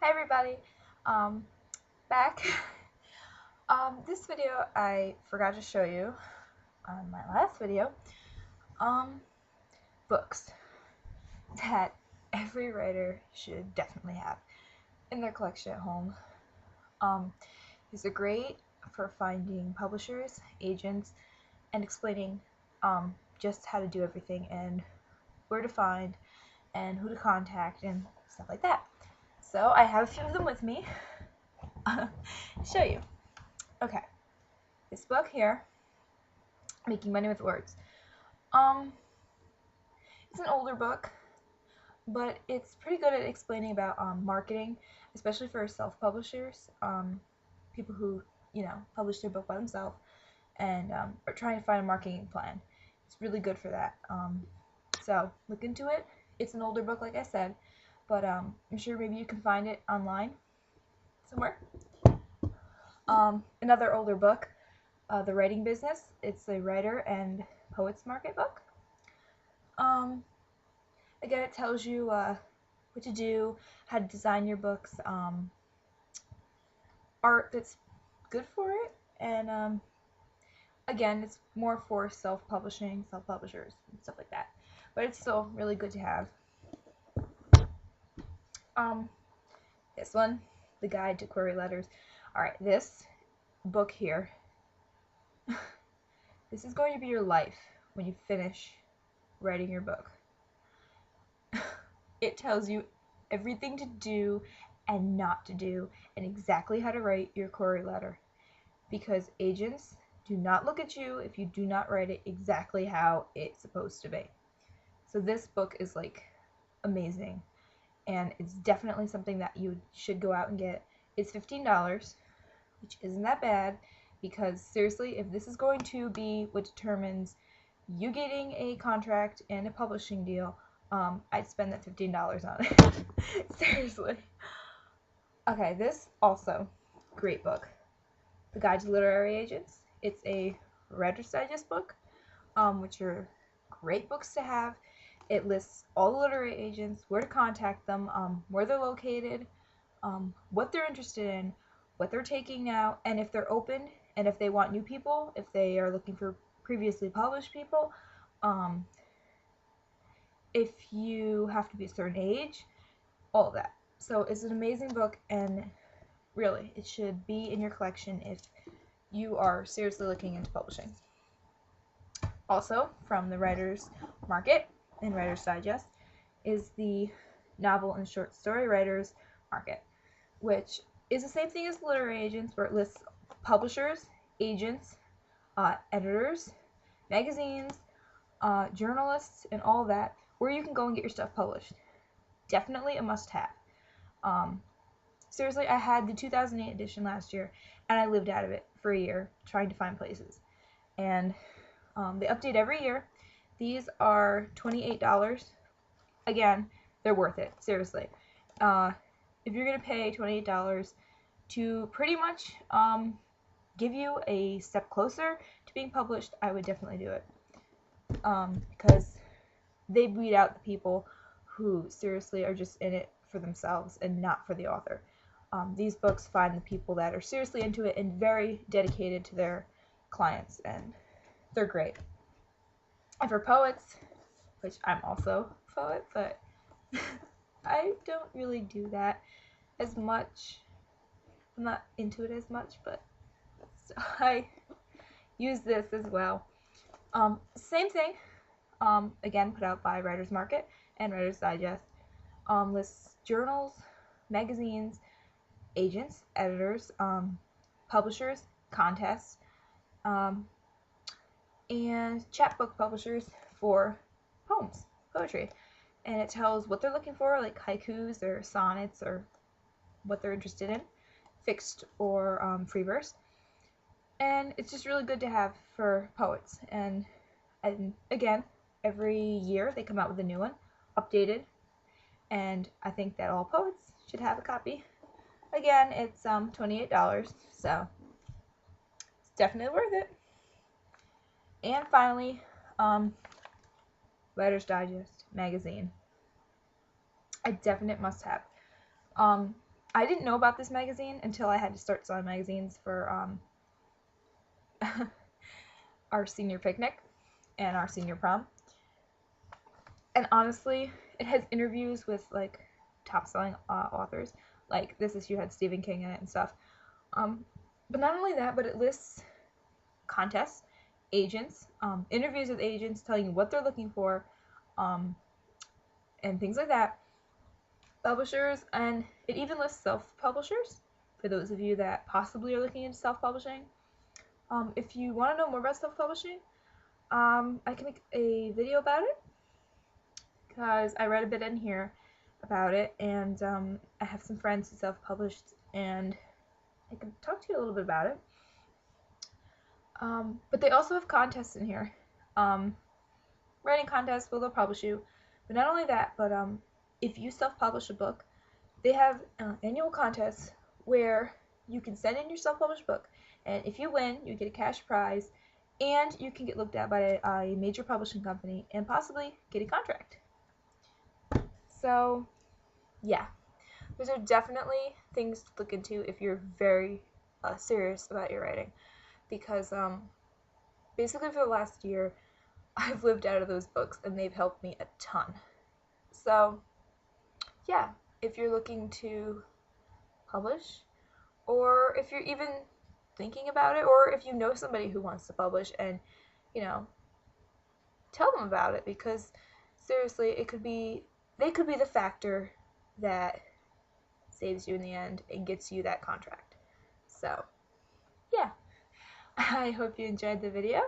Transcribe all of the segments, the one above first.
Hi everybody, back. This video I forgot to show you on my last video, books that every writer should definitely have in their collection at home. These are great for finding publishers, agents, and explaining just how to do everything and where to find and who to contact and stuff like that. So I have a few of them with me. Show you. Okay, this book here, Making Money with Words. It's an older book, but it's pretty good at explaining about marketing, especially for self-publishers, people who publish their book by themselves and are trying to find a marketing plan. It's really good for that. So look into it. It's an older book, like I said, but I'm sure maybe you can find it online somewhere. Another older book, The Writing Business. It's a writer and poets market book. Again, it tells you what to do, how to design your books, art that's good for it, and again, it's more for self-publishing, self-publishers, and stuff like that. But it's still really good to have. This one, The Guide to Query Letters. Alright, this book here, this is going to be your life when you finish writing your book. It tells you everything to do and not to do and exactly how to write your query letter, because agents do not look at you if you do not write it exactly how it's supposed to be. So this book is like amazing, and it's definitely something that you should go out and get. It's $15, which isn't that bad, because seriously, if this is going to be what determines you getting a contract and a publishing deal, I'd spend that $15 on it. Seriously. Okay, this also great book, The Guide to Literary Agents. It's a Writer's Digest book, which are great books to have. It lists all the literary agents, where to contact them, where they're located, what they're interested in, what they're taking now, and if they're open, and if they want new people, if they are looking for previously published people, if you have to be a certain age, all of that. So it's an amazing book, and really, it should be in your collection if you are seriously looking into publishing. Also, from the Writer's Market and Writer's Digest is the Novel and Short Story Writers Market, which is the same thing as literary agents, where it lists publishers, agents, editors, magazines, journalists, and all that, where you can go and get your stuff published. Definitely a must-have. Seriously, I had the 2008 edition last year, and I lived out of it for a year trying to find places. And they update every year. These are $28. Again, they're worth it, seriously. If you're going to pay $28 to pretty much give you a step closer to being published, I would definitely do it. Because they weed out the people who seriously are just in it for themselves and not for the author. These books find the people that are seriously into it and very dedicated to their clients, and they're great. And for poets, which I'm also a poet, but I don't really do that as much. I'm not into it as much, but so I use this as well. Same thing. Again, put out by Writer's Market and Writer's Digest. Lists journals, magazines, agents, editors, publishers, contests, and chapbook publishers for poems, poetry. And it tells what they're looking for, like haikus or sonnets or what they're interested in, fixed or free verse. And it's just really good to have for poets. And again, every year they come out with a new one, updated, and I think that all poets should have a copy. Again, it's $28, so it's definitely worth it. And finally, Writer's Digest magazine. A definite must-have. I didn't know about this magazine until I had to start selling magazines for our senior picnic and our senior prom. And honestly, it has interviews with like top-selling authors. Like this issue had Stephen King in it and stuff. But not only that, but it lists contests, agents, interviews with agents, telling you what they're looking for, and things like that. Publishers, and it even lists self-publishers for those of you that possibly are looking into self-publishing. If you want to know more about self-publishing, I can make a video about it because I read a bit in here about it, and I have some friends who self-published, and I can talk to you a little bit about it. But they also have contests in here. Writing contests where they'll publish you. But not only that, but if you self-publish a book, they have annual contests where you can send in your self-published book, and if you win, you get a cash prize, and you can get looked at by a major publishing company and possibly get a contract. So, yeah, those are definitely things to look into if you're very serious about your writing, because basically for the last year, I've lived out of those books, and they've helped me a ton. So, yeah, if you're looking to publish, or if you're even thinking about it, or if you know somebody who wants to publish, and, you know, tell them about it, because seriously, they could be the factor that saves you in the end and gets you that contract. So, yeah, I hope you enjoyed the video,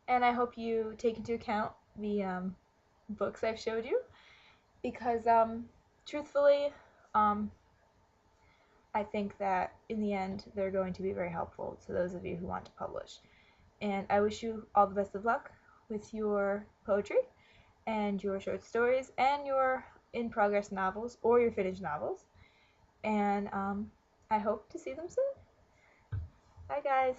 and I hope you take into account the books I've showed you, because truthfully, I think that in the end they're going to be very helpful to those of you who want to publish. And I wish you all the best of luck with your poetry and your short stories and your in-progress novels or your finished novels. And I hope to see them soon. Bye, guys.